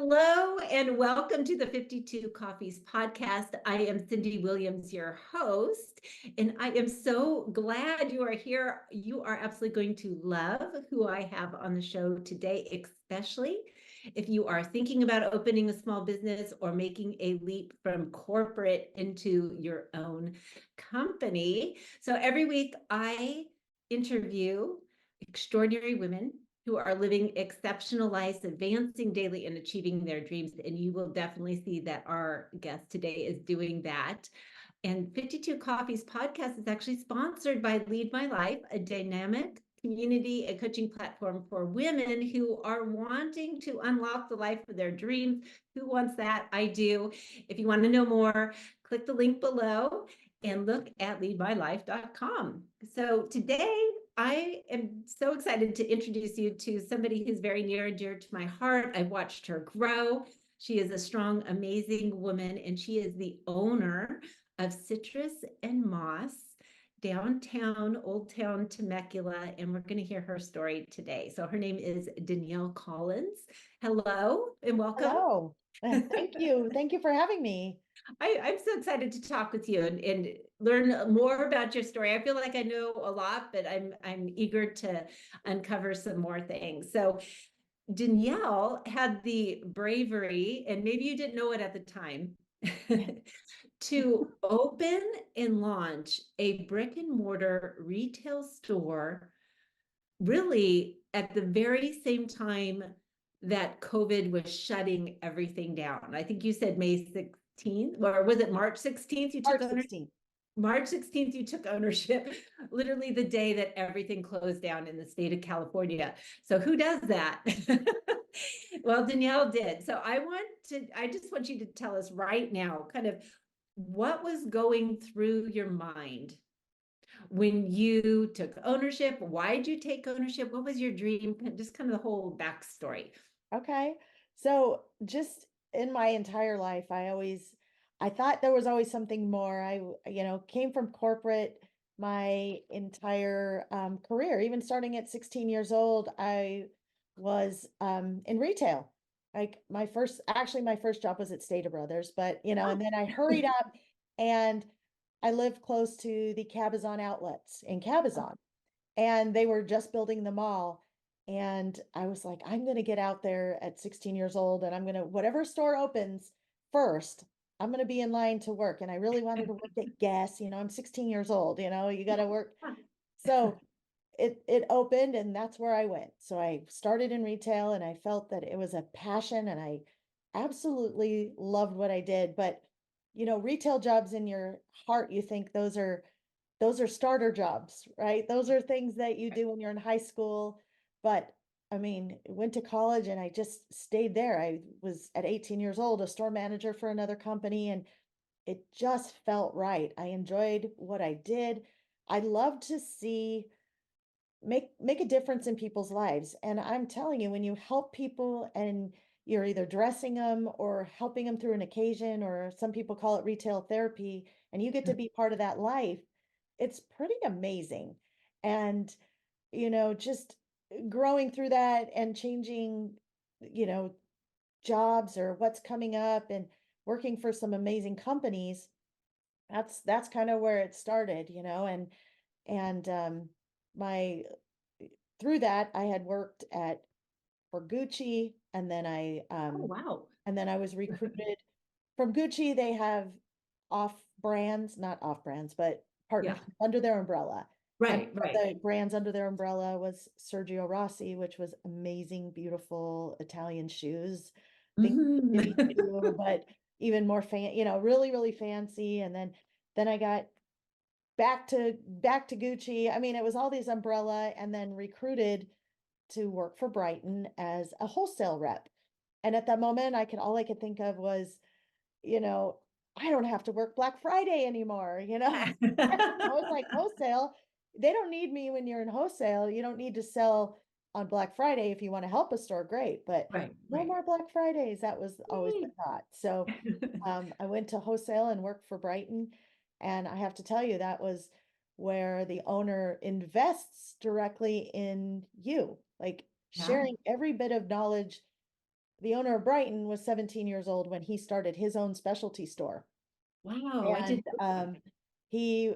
Hello and welcome to the 52 Coffees podcast. I am Cindee Williams, your host, and I am so glad you are here. You are absolutely going to love who I have on the show today, especially if you are thinking about opening a small business or making a leap from corporate into your own company. So every week I interview extraordinary women who are living exceptional lives, advancing daily and achieving their dreams. And you will definitely see that our guest today is doing that. And 52 Coffees podcast is actually sponsored by Lead My Life, a dynamic community and coaching platform for women who are wanting to unlock the life of their dreams. Who wants that? I do. If you want to know more, click the link below and look at leadmylife.com. So today, I am so excited to introduce you to somebody who's very near and dear to my heart. I've watched her grow. She is a strong, amazing woman, and she is the owner of Citrus and Moss, downtown, Old Town Temecula, and we're going to hear her story today. So her name is Danielle Collins. Hello and welcome. Hello. Thank you. Thank you for having me. I'm so excited to talk with you and learn more about your story. I feel like I know a lot, but I'm eager to uncover some more things. So Danielle had the bravery, and maybe you didn't know it at the time, to open and launch a brick and mortar retail store really at the very same time that COVID was shutting everything down. I think you said May 16th, or was it March 16th? You took March 16th. March 16th, you took ownership, literally the day that everything closed down in the state of California. So who does that? Well, Danielle did. So I just want you to tell us right now, kind of what was going through your mind when you took ownership. Why did you take ownership? What was your dream? Just kind of the whole backstory. Okay. So just in my entire life, I thought there was always something more. Came from corporate my entire career. Even starting at 16 years old, I was in retail. Like my first job was at Stater Brothers, but and then I hurried up and I lived close to the Cabazon outlets in Cabazon, and they were just building the mall. And I was like, I'm going to get out there at 16 years old and I'm going to, whatever store opens first, I'm going to be in line to work. And I really wanted to work at Guess. I'm 16 years old, you got to work. So it opened and that's where I went. So I started in retail and I felt that it was a passion and I absolutely loved what I did. But, retail jobs in your heart, you think those are starter jobs, right? Those are things that you do when you're in high school. But I mean, went to college and I just stayed there. I was at 18 years old, a store manager for another company, and it just felt right. I enjoyed what I did. I love to see make a difference in people's lives. And I'm telling you, when you help people and you're either dressing them or helping them through an occasion, or some people call it retail therapy, and you get to be part of that life, it's pretty amazing. And, just growing through that and changing, you know, jobs or what's coming up and working for some amazing companies, that's kind of where it started, and my through that I had worked at for Gucci, and then Oh, wow. I was recruited from Gucci. They have not off brands, but Yeah. partners under their umbrella. And Right. one of the brands under their umbrella was Sergio Rossi, which was amazing, beautiful Italian shoes. Think Mhm. Jimmy Choo, but even more really, really fancy. And then I got back to Gucci. I mean, it was all these umbrella, and then recruited to work for Brighton as a wholesale rep. And at that moment, all I could think of was, you know, I don't have to work Black Friday anymore, I was like, wholesale, they don't need me when you're in wholesale. You don't need to sell on Black Friday. If you want to help a store, great, but Right. no more Black Fridays. That was always the thought. So I went to wholesale and worked for Brighton. And I have to tell you, that was where the owner invests directly in you, like Yeah. sharing every bit of knowledge the owner of Brighton was 17 years old when he started his own specialty store. Wow, I And didn't know that. he,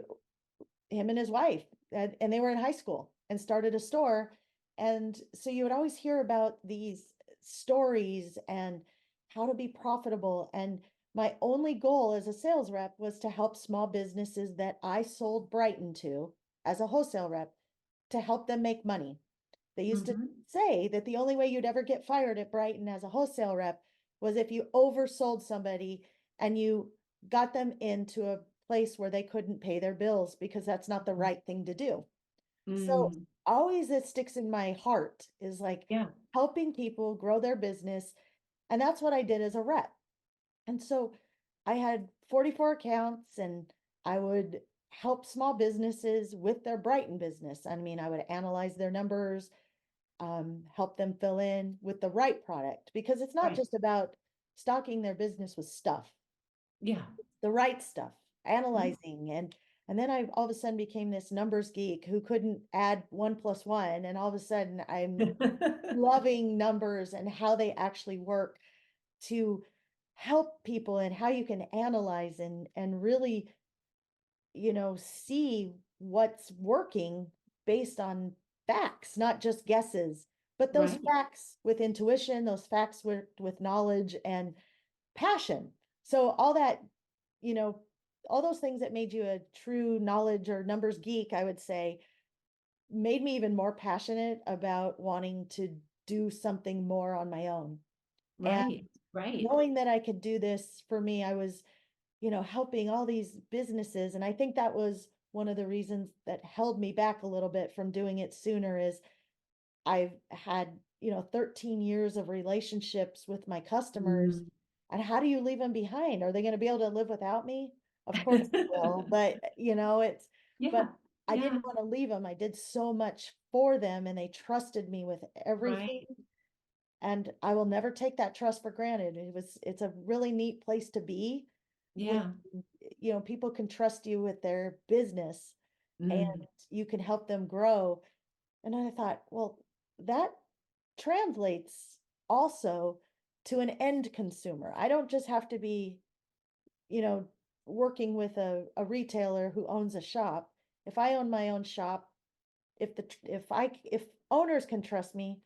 him and his wife, and they were in high school and started a store. And so you would always hear about these stories and how to be profitable. And my only goal as a sales rep was to help small businesses that I sold Brighton to as a wholesale rep to help them make money. They used to Mhm. say that the only way you'd ever get fired at Brighton as a wholesale rep was if you oversold somebody and you got them into a place where they couldn't pay their bills because that's not the right thing to do. So Mm, always it sticks in my heart is like yeah. helping people grow their business. And that's what I did as a rep. And so I had 44 accounts and I would help small businesses with their Brighton business. I mean, I would analyze their numbers, help them fill in with the right product because it's not Right. just about stocking their business with stuff, Yeah. the right stuff, Yeah. analyzing. And then I all of a sudden became this numbers geek who couldn't add 1 + 1. And all of a sudden I'm loving numbers and how they actually work to help people and how you can analyze and really, see what's working based on facts, not just guesses, but those Right. facts with intuition, those facts with knowledge and passion. So all that, you know, all those things that made you a true knowledge or numbers geek, I would say, made me even more passionate about wanting to do something more on my own. And Right. Right. knowing that I could do this for me, I was, helping all these businesses. And I think that was one of the reasons that held me back a little bit from doing it sooner is I've had, 13 years of relationships with my customers. Mm. And how do you leave them behind? Are they going to be able to live without me? Of course they will. But, but Yeah. I didn't Yeah. want to leave them. I did so much for them and they trusted me with everything. Right. And I will never take that trust for granted. It's a really neat place to be when, Yeah. people can trust you with their business and Mm. you can help them grow. And I thought, well, that translates also to an end consumer. I don't just have to be, you know, working with a retailer who owns a shop. If I own my own shop, if owners can trust me,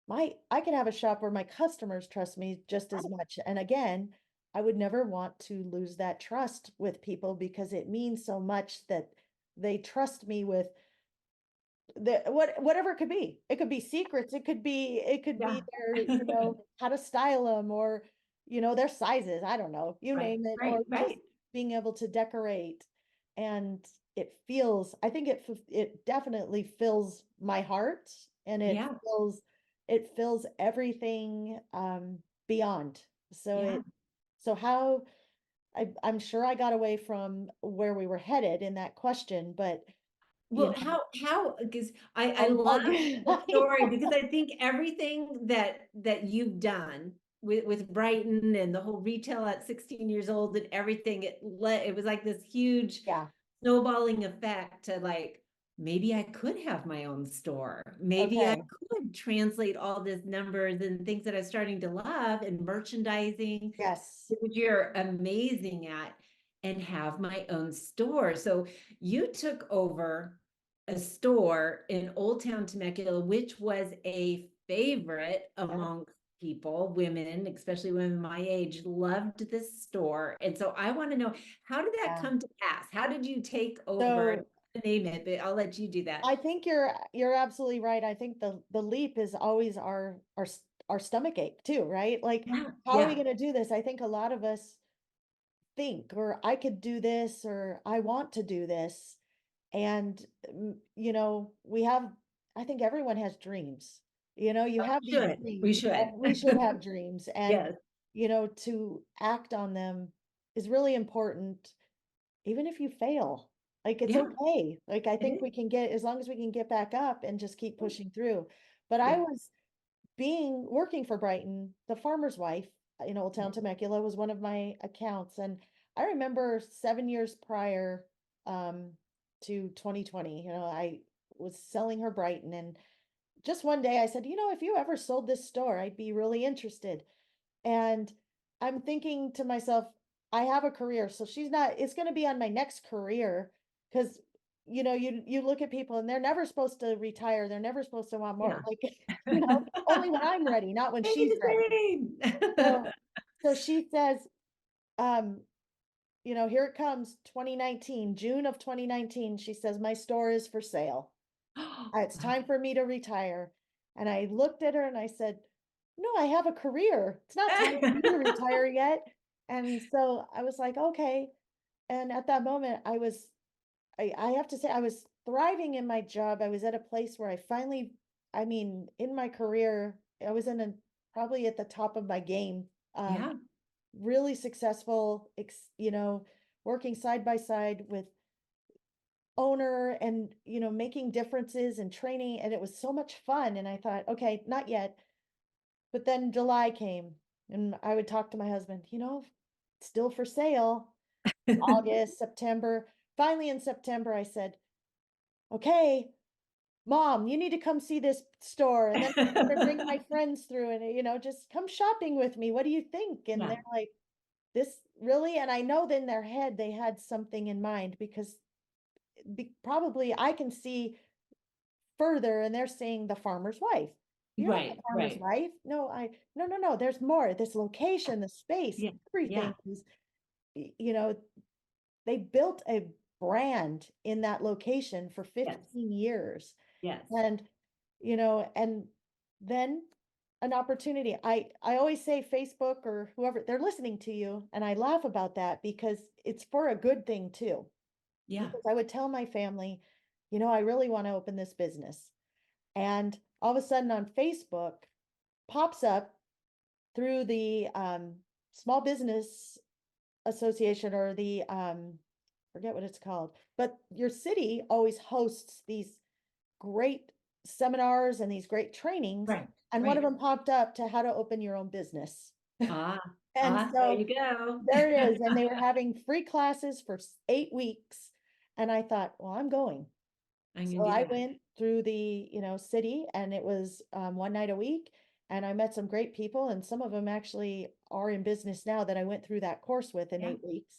I can have a shop where my customers trust me just as much. And again, I would never want to lose that trust with people because it means so much that they trust me with whatever it could be. It could be secrets. It could be Yeah. their, how to style them or, their sizes. I don't know, you Right. name it, Right. or just Right. being able to decorate. And I think it definitely fills my heart and Yeah. it fills everything beyond. So Yeah. how I'm sure I got away from where we were headed in that question, but you Well, how, because I I'll love the story get because I think everything that you've done with Brighton and the whole retail at 16 years old and everything, it was like this huge yeah, snowballing effect to like, maybe I could have my own store. Maybe I okay, could translate all these numbers and things that I'm starting to love and merchandising, yes, which you're amazing at, and have my own store. So you took over a store in Old Town Temecula, which was a favorite yeah, among people, women, especially women my age, loved this store. And so I want to know, how did that yeah. come to pass? How did you take over? I don't So want to name it, but I'll let you do that. I think you're absolutely right. I think the leap is always our stomach ache too, right? Like, Yeah, how are we yeah, going to do this? I think a lot of us think, or I could do this, or I want to do this. And, we have, I think everyone has dreams. You have these we dreams should. and we should have dreams. And, Yes, to act on them is really important, even if you fail. Like, it's yeah, okay. Like, I it think is. we can as long as we can get back up and just keep pushing through. But I Yeah. was working for Brighton, the farmer's wife in Old Town Temecula was one of my accounts. And I remember 7 years prior to 2020, I was selling her Brighton and just one day I said, if you ever sold this store, I'd be really interested. And I'm thinking to myself, I have a career, so she's not, it's going to be on my next career. Because you look at people and they're never supposed to retire, they're never supposed to want more, Yeah. like, only when I'm ready, not when she's ready. Amazing. So she says, um here it comes, 2019, June of 2019. She says, my store is for sale. It's time for me to retire. And I looked at her and I said, no, I have a career. It's not time for me to retire yet. And so I was like, okay. And at that moment, I have to say, I was thriving in my job. I was at a place where I finally, in my career, I was probably at the top of my game. Yeah. Really successful, working side by side with owner and, making differences and training. And it was so much fun. And I thought, okay, not yet. But then July came and I would talk to my husband, still for sale. August, September. Finally, in September, I said, okay, Mom, you need to come see this store. And then I started bringing my friends through and, just come shopping with me. What do you think? And Yeah. they're like, this really? And I know that in their head, they had something in mind because probably I can see further and they're saying the farmer's wife. You're not the Right, farmer's right. wife. No. There's more. This location, the space, Yeah, everything yeah, is, you know, they built a brand in that location for yes, 15 years. yes. And, and then an opportunity. I always say Facebook or whoever, they're listening to you. And I laugh about that because it's for a good thing too. Yeah, Because I would tell my family, I really want to open this business. And all of a sudden on Facebook pops up through the Small Business Association or the forget what it's called, but your city always hosts these great seminars and these great trainings. right, And one of right. them popped up to how to open your own business. Ah, And there so you go. there it is. And they were having free classes for 8 weeks. And I thought, well, I'm going. I'm gonna So do I that. went through the, city and it was one night a week and I met some great people and some of them actually are in business now that I went through that course with in Yeah, 8 weeks.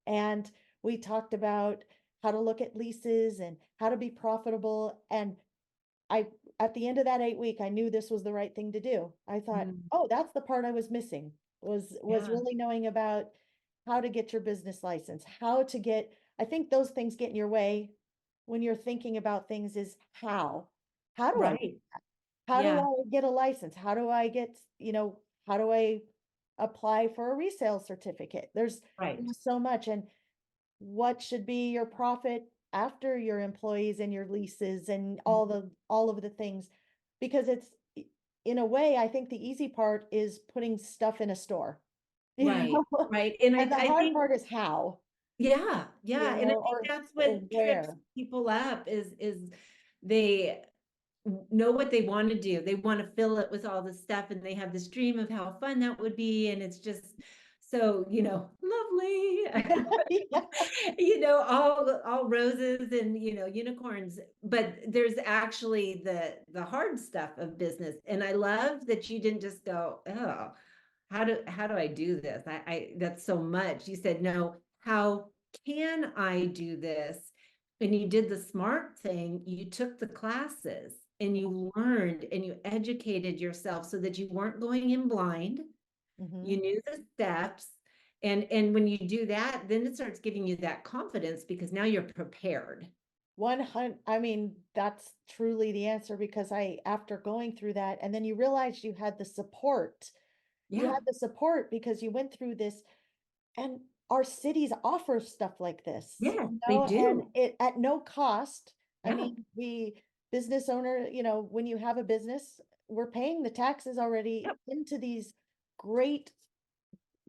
And we talked about how to look at leases and how to be profitable. And I, at the end of that 8 week, I knew this was the right thing to do. I thought, mm, oh, that's the part I was missing was yeah, really knowing about how to get your business license, how to get, I think those things get in your way when you're thinking about things is how do I, right. how do Yeah, I get a license? How do I get, how do I apply for a resale certificate? right. There's so much. And what should be your profit after your employees and your leases and Mm, all of the things, because in a way I think the easy part is putting stuff in a store, right, right. And and the I hard think, part is how, yeah, yeah. And I think that's or what trips where. people up is they know what they want to do. They want to fill it with all this stuff and they have this dream of how fun that would be. And it's just so, lovely. Yeah. All roses and, unicorns, but there's actually the hard stuff of business. And I love that you didn't just go, oh, how do I do this? I that's so much. You said, no, how can I do this? And you did the smart thing. You took the classes and you learned and you educated yourself so that you weren't going in blind. Mhm. You knew the steps. And when you do that, then it starts giving you that confidence because now you're prepared. 100, that's truly the answer because after going through that, and then you realized you had the support. You Yeah. had the support because you went through this, and our cities offer stuff like this, Yeah, they and do. it at no cost. Yeah. We business owner, when you have a business, we're paying the taxes already Yep. into these great,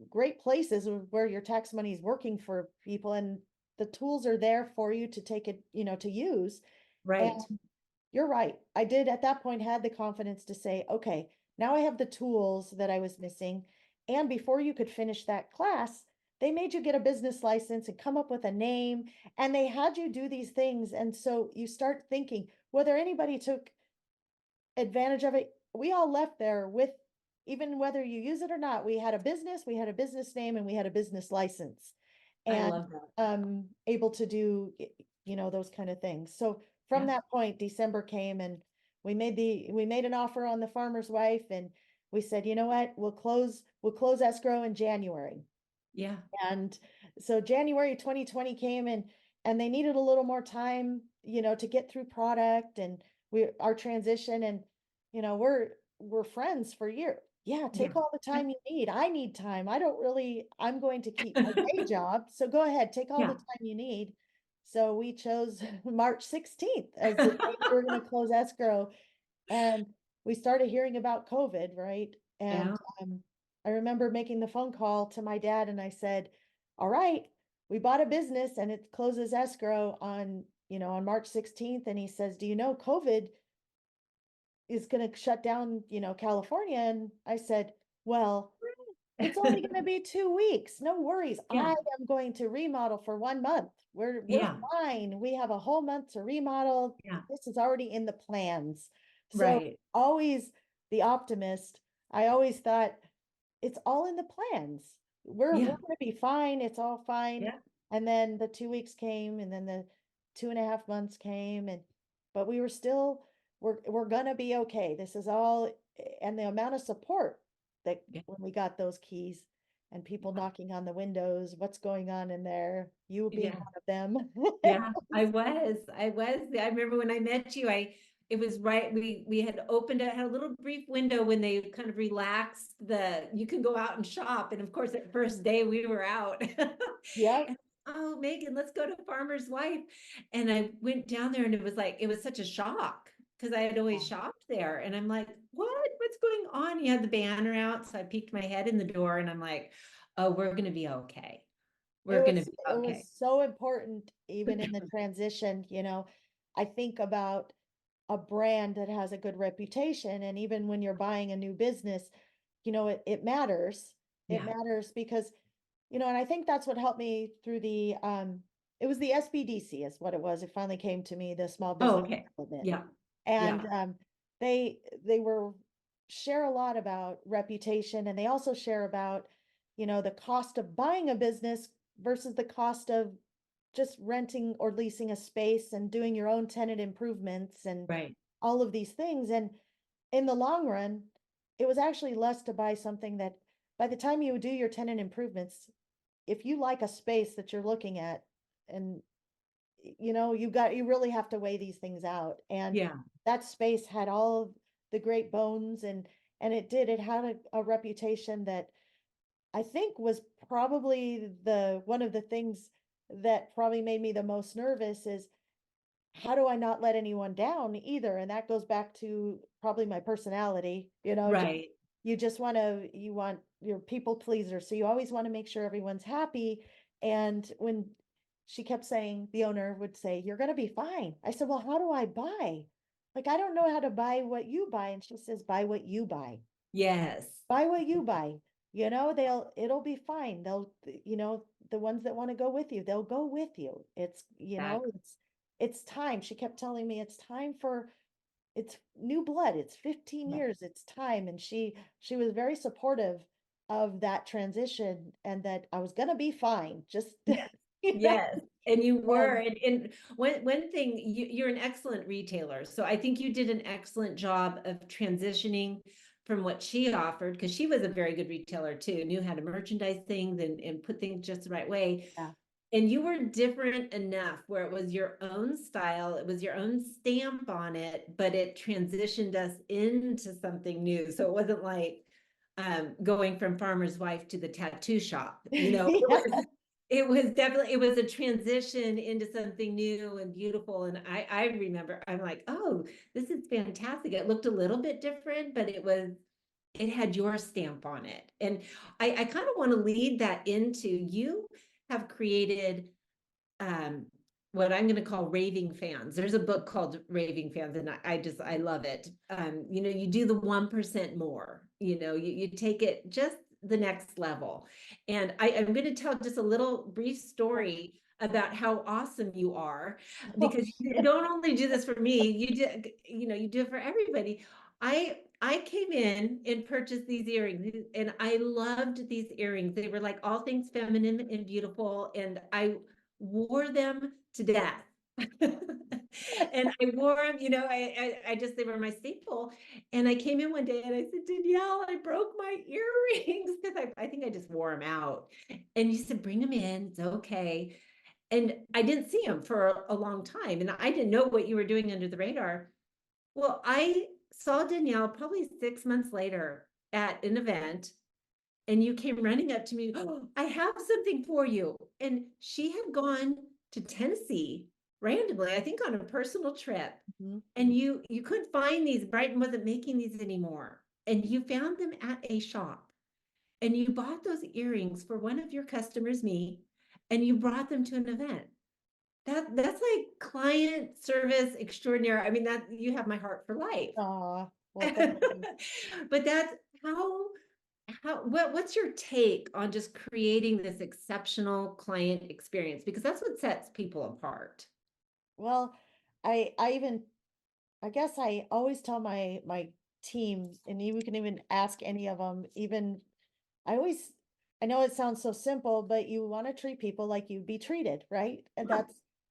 great places where your tax money is working for people, and the tools are there for you to take it, to use. And Right. you're right. I did at that point had the confidence to say, okay, now I have the tools that I was missing. And before you could finish that class, they made you get a business license and come up with a name, and they had you do these things. And so you start thinking whether anybody took advantage of it. We all left there with, even whether you use it or not, we had a business name, and we had a business license, I and love that. able to do, those kind of things. So from Yeah. that point, December came, and we made an offer on the farmer's wife, and we said, you know what, we'll close escrow in January. Yeah. And so January 2020 came, and they needed a little more time, to get through product and our transition. And, we're friends for years. Yeah, Yeah. take all the time you need. I need time. I'm going to keep my day job. So go ahead, take all the Yeah. time you need. So we chose March 16th as the day we were going to close escrow. And we started hearing about COVID, right? And Yeah. I remember making the phone call to my dad, and I said, all right, we bought a business and it closes escrow on March 16th. And he says, do you know COVID is going to shut down, California? And I said, well, it's only going to be 2 weeks. No worries. Yeah. I am going to remodel for 1 month. We're Yeah. fine. We have a whole month to remodel. Yeah. This is already in the plans. So Right. always the optimist. I always thought it's all in the plans. We're Yeah. gonna be fine. It's all fine. Yeah. And then the 2 weeks came, and then the 2.5 months came, and but we were still, we're gonna be okay. This is all, and the amount of support that Yeah. when we got those keys and people knocking on the windows, what's going on in there? You being Yeah. one of them. Yeah, I was. I remember when I met you, it was right, we had opened it, had a little brief window when they kind of relaxed you can go out and shop. And of course, that first day we were out. Yep. And, oh, Megan, let's go to Farmer's Wife. And I went down there, and it was such a shock because I had always shopped there. And I'm like, what's going on? You had the banner out. So I peeked my head in the door, and I'm like, oh, we're going to be okay. It We're going to was be it was okay. so important, even in the transition. I think about a brand that has a good reputation, and even when you're buying a new business, it matters. It Yeah. matters because, and I think that's what helped me through it was the SBDC is what it was. It finally came to me, the Small Oh, Business okay. Development. Yeah. And Yeah. they were share a lot about reputation, and they also share about, the cost of buying a business versus the cost of just renting or leasing a space and doing your own tenant improvements and Right. all of these things. And in the long run, it was actually less to buy something that by the time you do your tenant improvements, if you like a space that you're looking at, and you really have to weigh these things out. And Yeah. that space had all of the great bones, and it had a reputation that I think was probably the one of the things that probably made me the most nervous is, how do I not let anyone down either? And that goes back to probably my personality, Right. you want your people pleaser. So you always want to make sure everyone's happy. And when she kept saying, the owner would say, you're going to be fine. I said, well, how do I buy? Like, I don't know how to buy what you buy. And she says, buy what you buy. Yes. Buy what you buy. It'll be fine. The ones that want to go with you, they'll go with you. Exactly. It's time. She kept telling me it's new blood. It's 15 Yeah. years. It's time. And she was very supportive of that transition, and that I was gonna be fine. Just Yes. you know, Yes. And you were, and and one thing, you're an excellent retailer. So I think you did an excellent job of transitioning from what she offered, because she was a very good retailer too, knew how to merchandise things and put things just the right way. yeah. And you were different enough where it was your own style, it was your own stamp on it, but it transitioned us into something new. So it wasn't like going from farmer's wife to the tattoo shop. Yeah. It was a transition into something new and beautiful. And I remember, I'm like, oh, this is fantastic. It looked a little bit different, but it had your stamp on it. And I kind of want to lead that into, you have created what I'm going to call raving fans. There's a book called Raving Fans, and I love it. You do the 1% more, you take it just the next level. And I'm going to tell just a little brief story about how awesome you are, Oh, because you don't only do this for me, you do it for everybody. I came in and purchased these earrings and I loved these earrings. They were like all things feminine and beautiful, and I wore them to death. And I wore them, I just, they were my staple. And I came in one day and I said, Danielle, I broke my earrings because I think I just wore them out. And you said, bring them in, it's okay. And I didn't see them for a long time. And I didn't know what you were doing under the radar. Well, I saw Danielle probably 6 months later at an event, and you came running up to me, oh, I have something for you. And she had gone to Tennessee randomly, I think on a personal trip. Mhm. And you couldn't find these. Brighton wasn't making these anymore. And you found them at a shop. And you bought those earrings for one of your customers, me, and you brought them to an event. That's like client service extraordinary. I mean, that you have my heart for life. Aw, well, thank you. But that's what's your take on just creating this exceptional client experience? Because that's what sets people apart. Well, I guess I always tell my team, and you can even ask any of them, even I always, I know it sounds so simple, but you want to treat people like you'd be treated, right? And Sure.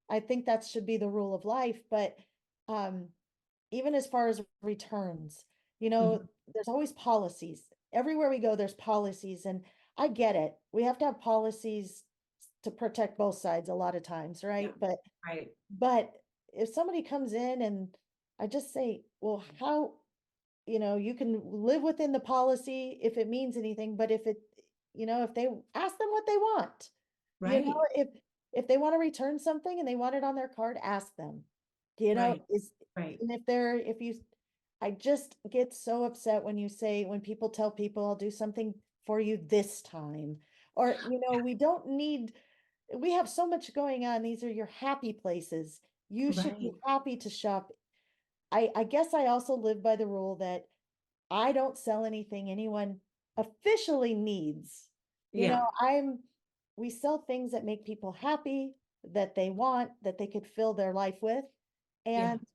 I think that should be the rule of life. But um, even as far as returns, Mhm. there's always policies. Everywhere we go, there's policies. And I get it. We have to have policies to protect both sides a lot of times, Yeah, right? right, But if somebody comes in and I just say, well, how, you can live within the policy if it means anything, but if they ask them what they want, you know, right, if they want to return something and they want it on their card, ask them, right, is, right. and if you, I just get so upset when people tell people I'll do something for you this time, or, we have so much going on. These are your happy places. You should be Right. happy to shop. I guess I also live by the rule that I don't sell anything anyone officially needs. You Yeah, know, we sell things that make people happy, that they want, that they could fill their life with. yeah, And,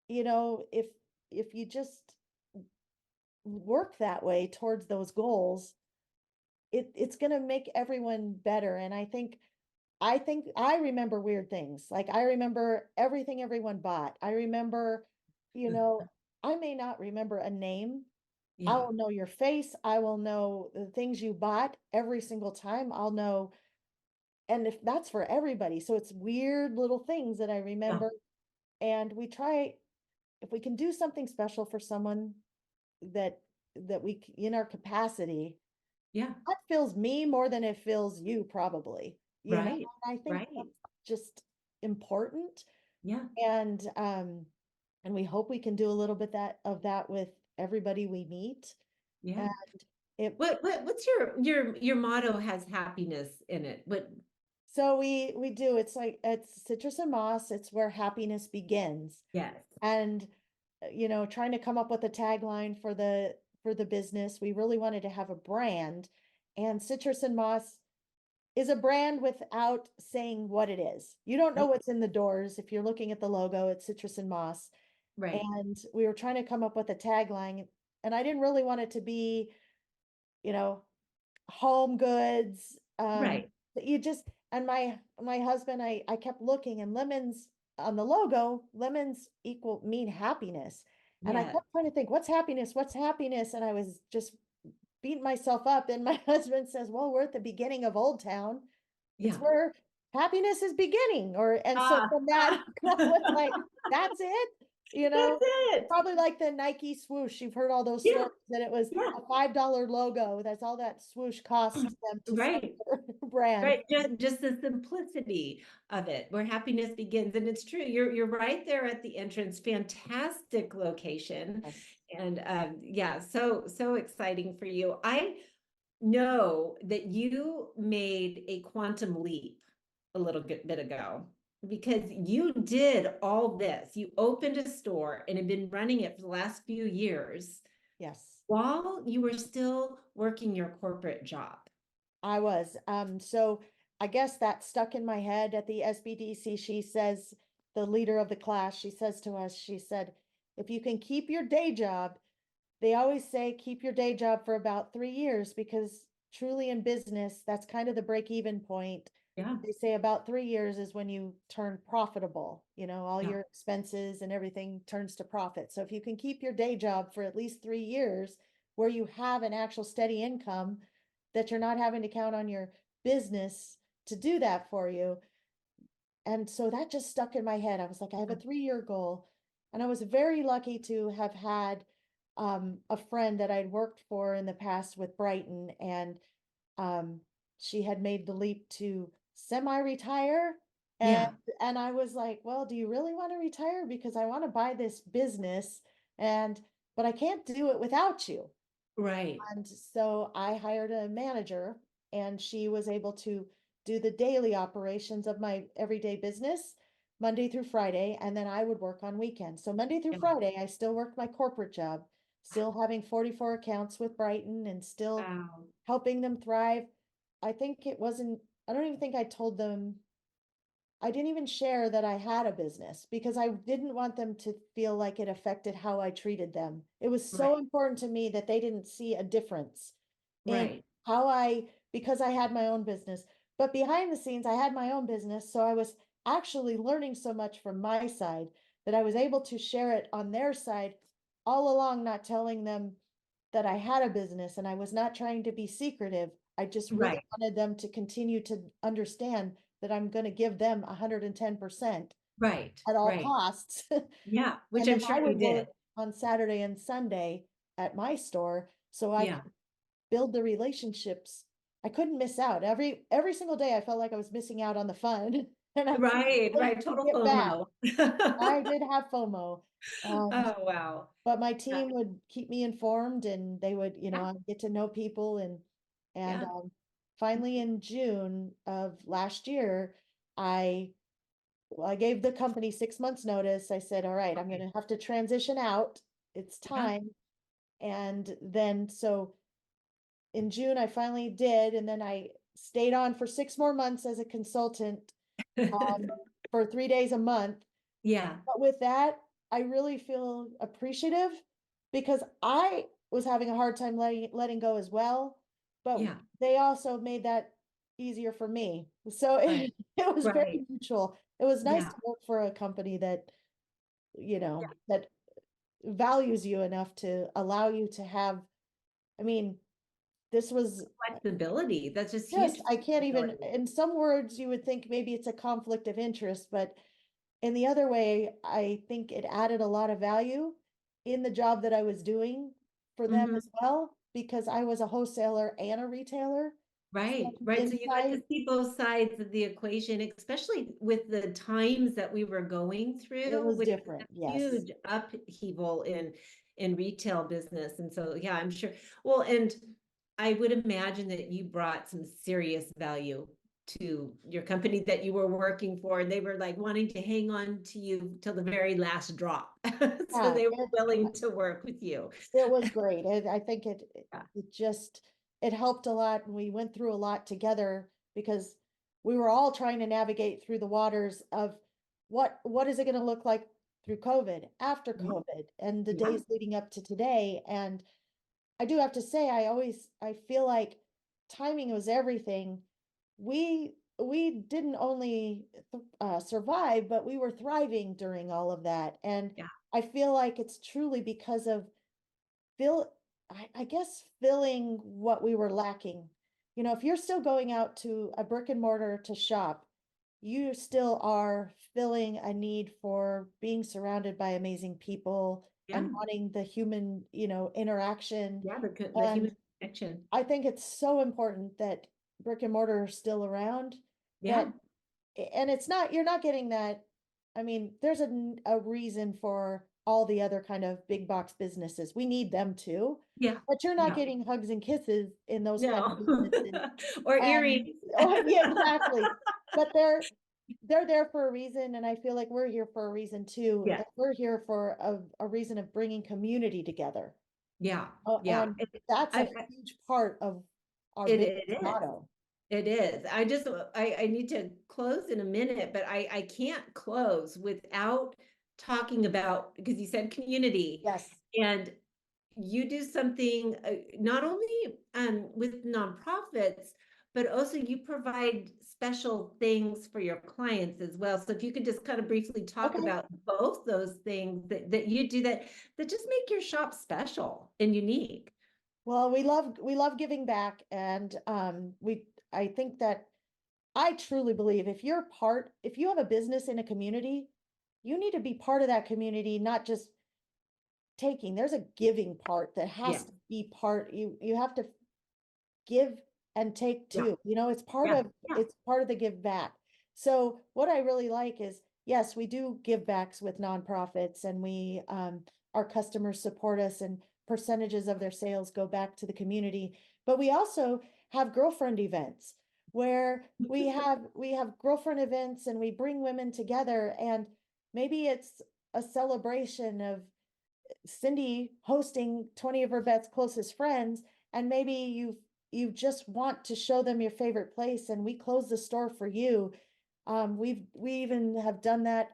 if you just work that way towards those goals, it's going to make everyone better. And I think I remember weird things. Like I remember everything everyone bought. I remember, you know, I may not remember a name. I yeah, will know your face. I will know the things you bought every single time. I'll know. And if that's for everybody. So it's weird little things that I yeah, remember. And if we can do something special for someone that, in our capacity, yeah. that fills me more than it fills you probably, Right, and I think right. that's just important. Yeah, And we hope we can do a little bit of that with everybody we meet. yeah. And it What's your motto has happiness in it? What? so we do, it's like it's citrus and moss, it's where happiness begins. Yes, And trying to come up with a tagline for the business, we really wanted to have a brand, and citrus and moss is a brand without saying what it is. You don't know right, what's in the doors. If you're looking at the logo, it's citrus and moss. right, And we were trying to come up with a tagline, and I didn't really want it to be, you know, home goods. right. You just, and my husband, I kept looking, and lemons on the logo, lemons mean happiness. And I Yes, kept trying to think, what's happiness? What's happiness? And I was just beating myself up. And my husband says, well, we're at the beginning of Old Town. It's yeah. where happiness is beginning. And so Ah, from that, I was like, that's it. that's It's it. probably like the Nike swoosh. You've heard all those Yeah, stories that it was yeah. a $5 logo. That's all that swoosh cost them to sell Right. their brand. Right, just the simplicity of it, where happiness begins. And it's true, you're right there at the entrance. Fantastic location. Yes. And yeah, so exciting for you. I know that you made a quantum leap a little bit ago, because you did all this. You opened a store and have been running it for the last few years Yes, while you were still working your corporate job. I was. So I guess that stuck in my head at the SBDC. She says, the leader of the class, she says to us, she said, if you can keep your day job, they always say keep your day job for about 3 years, because truly in business, that's kind of the break-even point. Yeah. They say about 3 years is when you turn profitable, all Yeah. your expenses and everything turns to profit. So if you can keep your day job for at least 3 years where you have an actual steady income, that you're not having to count on your business to do that for you. And so that just stuck in my head. I was like, I have a 3-year goal. And I was very lucky to have had a friend that I'd worked for in the past with Brighton, and um, she had made the leap to semi-retire. And Yeah. and I was like, well, do you really want to retire? Because I want to buy this business, and but I can't do it without you. Right. And so I hired a manager, and she was able to do the daily operations of my everyday business Monday through Friday, and then I would work on weekends. So Monday through Yeah. Friday, I still worked my corporate job, still having 44 accounts with Brighton and still Wow. helping them thrive. I don't even think I told them, I didn't even share that I had a business, because I didn't want them to feel like it affected how I treated them. It was so Right. important to me that they didn't see a difference in Right. because I had my own business. But behind the scenes, I had my own business. So I was actually learning so much from my side that I was able to share it on their side all along, not telling them that I had a business, and I was not trying to be secretive. I just really Right. wanted them to continue to understand that I'm going to give them 110% Right. at all Right. costs. Yeah. Which And then I'm sure I you would work did. on Saturday and Sunday at my store so I Yeah. could build the relationships. I couldn't miss out. Every single day I felt like I was missing out on the fun. And I couldn't Right. wait Right. to Total get back. FOMO. I did have FOMO. And Oh, wow. but my Uh, team would keep me informed, and they would, Yeah. I'd get to know people, and Yeah. finally in June of last year, I I gave the company 6 months notice. I said, all right, I'm Okay. gonna have to transition out. It's Yeah. time. And then so in June I finally did, and then I stayed on for 6 more months as a consultant, um, for 3 days a month. Yeah. But with that, I really feel appreciative, because I was having a hard time letting go as well, but Yeah. they also made that easier for me. So Right. it was very Right. mutual. It was nice Yeah. to work for a company that, Yeah. that values you enough to allow you to have, I mean, this was Flexibility. That's just huge just, I can't even, flexibility. in some words, you would think maybe it's a conflict of interest, but in the other way, I think it added a lot of value in the job that I was doing for them Mhm. as well, because I was a wholesaler and a retailer. So Right, right. So you got inside, to see both sides of the equation, especially with the times that we were going it through, was which was different. a Yes, huge upheaval in retail business. And so, yeah, I'm sure. Well, and I would imagine that you brought some serious value to your company that you were working for, and they were like wanting to hang on to you till the very last drop. So yeah, they were willing to work with you. it was great. I think Yeah. it just, it helped a lot, and we went through a lot together, because we were all trying to navigate through the waters of what is it going to look like through COVID, after Yeah. COVID, and the Yeah. days leading up to today. And I do have to say, I feel like timing was everything. We didn't only survive, but we were thriving during all of that. And Yeah. I feel like it's truly because of fill I guess filling what we were lacking. If you're still going out to a brick and mortar to shop, you still are filling a need for being surrounded by amazing people Yeah. and wanting the human, interaction. Yeah. The And human connection. I think it's so important that brick and mortar are still around, Yeah. that and it's not, you're not getting that. I mean, there's a reason for all the other kind of big box businesses. We need them too, Yeah. but you're not Yeah. getting hugs and kisses in those kind of No. businesses. Or And earrings. oh yeah, exactly. But they're there for a reason, and I feel like we're here for a reason too. Yeah. And we're here for a reason of bringing community together. Yeah. Oh, Yeah. and that's a I huge part of our it business is. motto. It is. I need to close in a minute, but I can't close without talking about, because you said community, Yes. and you do something not only with nonprofits, but also you provide special things for your clients as well. So if you could just kind of briefly talk Okay. about both those things that you do that just make your shop special and unique. Well, we love giving back, and I think that I truly believe if you have a business in a community, you need to be part of that community, not just taking. There's a giving part that Yeah, has to be part. You have to give and take yeah, too. yeah, yeah. It's part of the give back. So what I really like is, yes, we do give backs with nonprofits, and our customers support us, and percentages of their sales go back to the community. But we also have girlfriend events where we have girlfriend events, and we bring women together, and maybe it's a celebration of Cindee hosting 20 of her best closest friends, and maybe you just want to show them your favorite place, and we close the store for you. We even have done that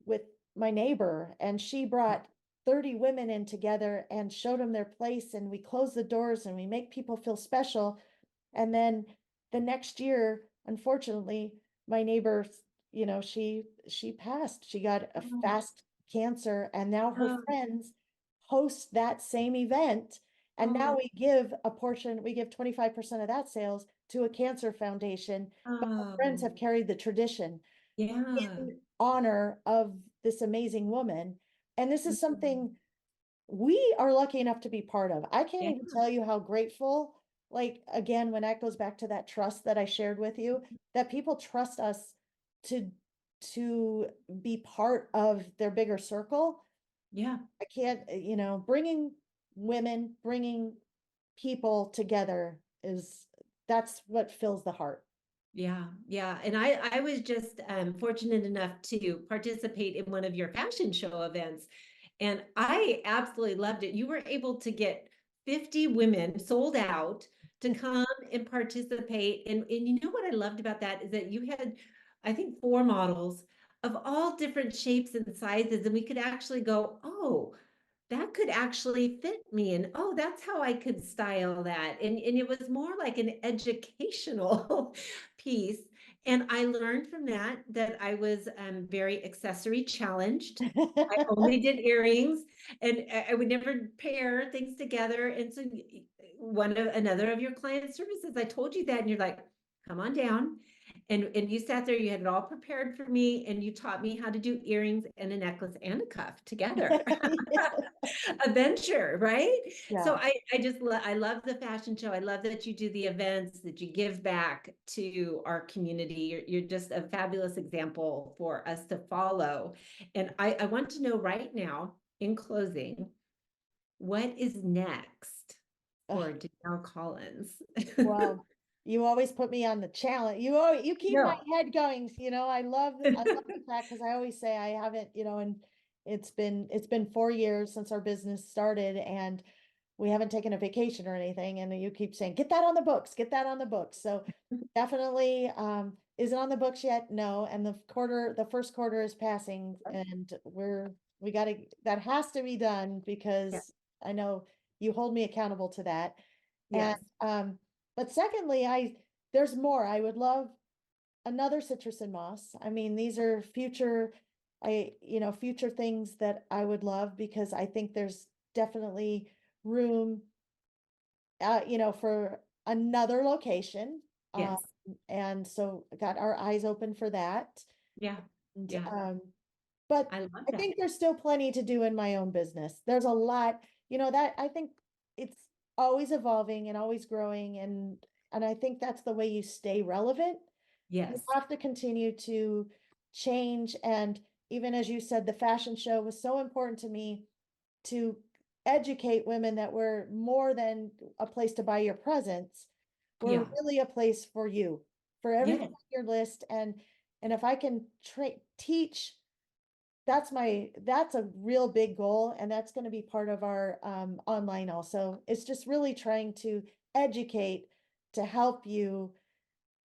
with my neighbor, and she brought 30 women in together and showed them their place, and we close the doors, and we make people feel special. And then the next year, unfortunately, my neighbor, she passed. She got a Oh, fast cancer, and now her oh, friends host that same event. And now oh, we give 25% of that sales to a cancer foundation. But our friends oh, have carried the tradition yeah. in honor of this amazing woman. And this is Mhm. something we are lucky enough to be part of. I can't Yeah, even tell you how grateful, like, again, when that goes back to that trust that I shared with you, that people trust us to to be part of their bigger circle. yeah. I can't, bringing people together is that's what fills the heart. Yeah, yeah. And I was just fortunate enough to participate in one of your fashion show events, and I absolutely loved it. You were able to get 50 women sold out to come and participate. And you know what I loved about that is that you had, I think, 4 models of all different shapes and sizes, and we could actually go, oh, that could actually fit me, and oh, that's how I could style that. And it was more like an educational piece. And I learned from that I was very accessory challenged. I only did earrings, and I would never pair things together. And so another of your client services, I told you that, and you're like, come on down. And you sat there, you had it all prepared for me, and you taught me how to do earrings and a necklace and a cuff together. A venture, right? So Yeah. I love the fashion show. I love that you do the events, that you give back to our community. You're just a fabulous example for us to follow. And I want to know right now, in closing, what is next for Danielle Collins? Well, you always put me on the challenge. You keep my No. head going. I love the fact, because I always say I haven't, and it's been 4 years since our business started, and we haven't taken a vacation or anything. And you keep saying, get that on the books, get that on the books. So definitely, is it on the books yet? No. And the first quarter is passing, and that has to be done, Yeah. because I know you hold me accountable to that. And, Yes. but secondly, there's more. I would love another citrus and moss. I mean, these are future things that I would love, because I think there's definitely room, for another location. Um, Yes. and so got our eyes open for that. Yeah. And, Yeah. but I love I that. think there's still plenty to do in my own business. There's a lot, that I think it's always evolving and always growing. And I think that's the way you stay relevant. You Yes. have to continue to change. And even as you said, the fashion show was so important to me, to educate women that we're more than a place to buy your presents. We're Yeah. really a place for you, for everything Yes. on your list. And if I can teach, that's a real big goal. And that's going to be part of our online also. It's just really trying to educate, to help you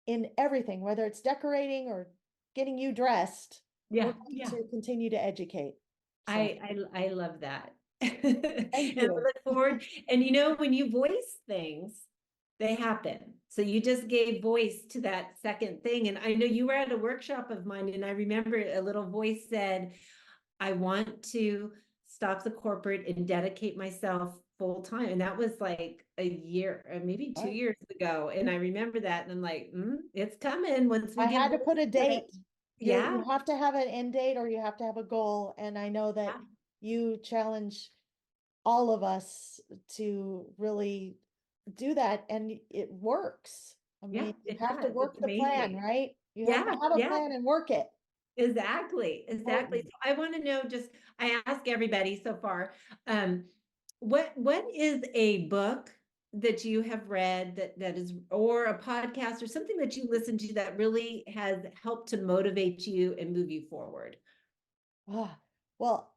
in everything, whether it's decorating or getting you dressed. Yeah, we're going yeah. to continue to educate. So I love that. thank And I you. look forward, and you know, when you voice things, they happen. So you just gave voice to that second thing. And I know you were at a workshop of mine, and I remember a little voice said, I want to stop the corporate and dedicate myself full time. And that was like a year or maybe 2 years ago. And I remember that, and I'm like, it's coming once we I give had to voice put a to it. date. Yeah, You have to have an end date or you have to have a goal. And I know that yeah, you challenge all of us to really do that, and it works. I yeah, mean, you it have to does. It's work the plan, amazing. right? You have to Yeah, have a yeah. plan and work it. Exactly, exactly. Important. So I want to know, just I ask everybody so far, um, what is a book that you have read that is, or a podcast or something that you listen to that really has helped to motivate you and move you forward? Ah, well,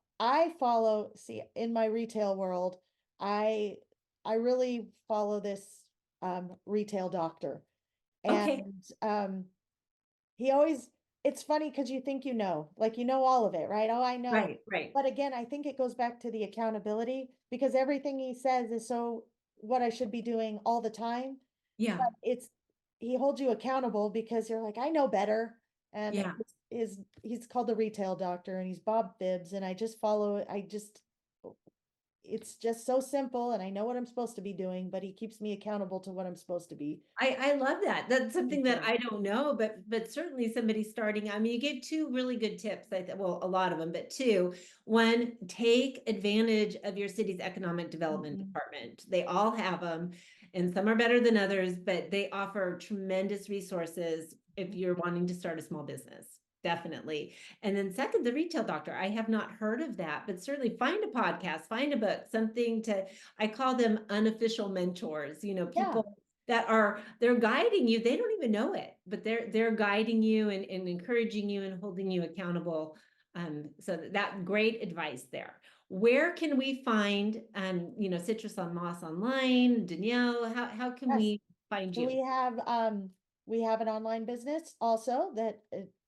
see, in my retail world, I I really follow this retail doctor. Okay, And he always, it's funny because you think like you know all of it, right? Oh, I know. right, right. But again, I think it goes back to the accountability because everything he says is so what I should be doing all the time. Yeah, But he holds you accountable because you're like, I know better. And yeah. he's called the retail doctor and he's Bob Bibbs. And it's just so simple and I know what I'm supposed to be doing, but he keeps me accountable to what I'm supposed to be. I love that. That's something that I don't know, but certainly somebody starting. I mean, you gave two really good tips. Well, a lot of them, but two. One, take advantage of your city's economic development Mhm. department. They all have them, and some are better than others, but they offer tremendous resources if you're wanting to start a small business. Definitely. And then second, the retail doctor. I have not heard of that, but certainly find a podcast, find a book, something to, I call them unofficial mentors, Yeah. people they're guiding you. They don't even know it, but they're guiding you and encouraging you and holding you accountable. So that great advice there. Where can we find Citrus on Moss online? Danielle, how can Yes. we find So you? we have an online business also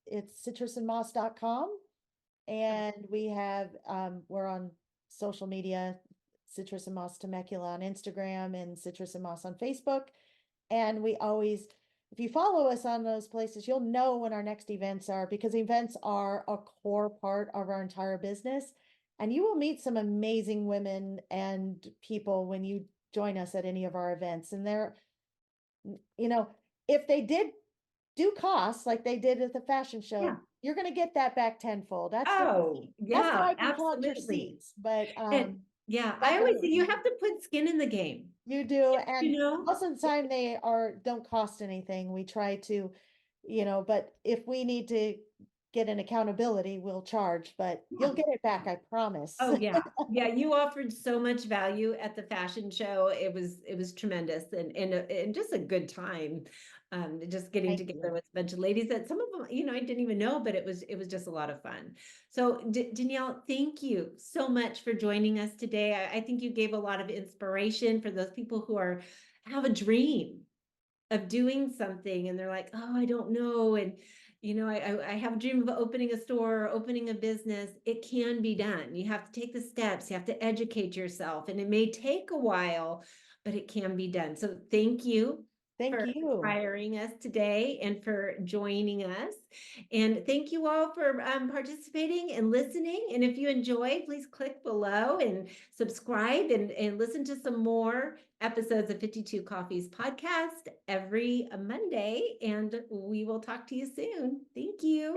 it's citrusandmoss.com. And we're on social media, Citrus and Moss Temecula on Instagram and Citrus and Moss on Facebook. And if you follow us on those places, you'll know when our next events are because events are a core part of our entire business. And you will meet some amazing women and people when you join us at any of our events. And you know, if they did do costs like they did at the fashion show, Yeah. you're going to get that back tenfold. Oh, That's how yeah, I can count your absolutely. seats. But And yeah, I that always say doesn't you mean have to put skin in the game. you do. And You know? most of the time don't cost anything. We try to, but if we need to get an accountability, we'll charge, but Yeah. you'll get it back, I promise. Oh yeah. Yeah, you offered so much value at the fashion show. It was tremendous and just a good time. Just getting Thank you. together with a bunch of ladies that some of them, I didn't even know, but it was just a lot of fun. So Danielle, thank you so much for joining us today. I think you gave a lot of inspiration for those people who have a dream of doing something and they're like, oh, I don't know. And I have a dream of opening a store or opening a business. It can be done. You have to take the steps, you have to educate yourself, and it may take a while, but it can be done. So thank you Thank for you. inspiring us today and for joining us. And thank you all for participating and listening. And if you enjoyed, please click below and subscribe and listen to some more episodes of 52 Coffees podcast every Monday. And we will talk to you soon. Thank you.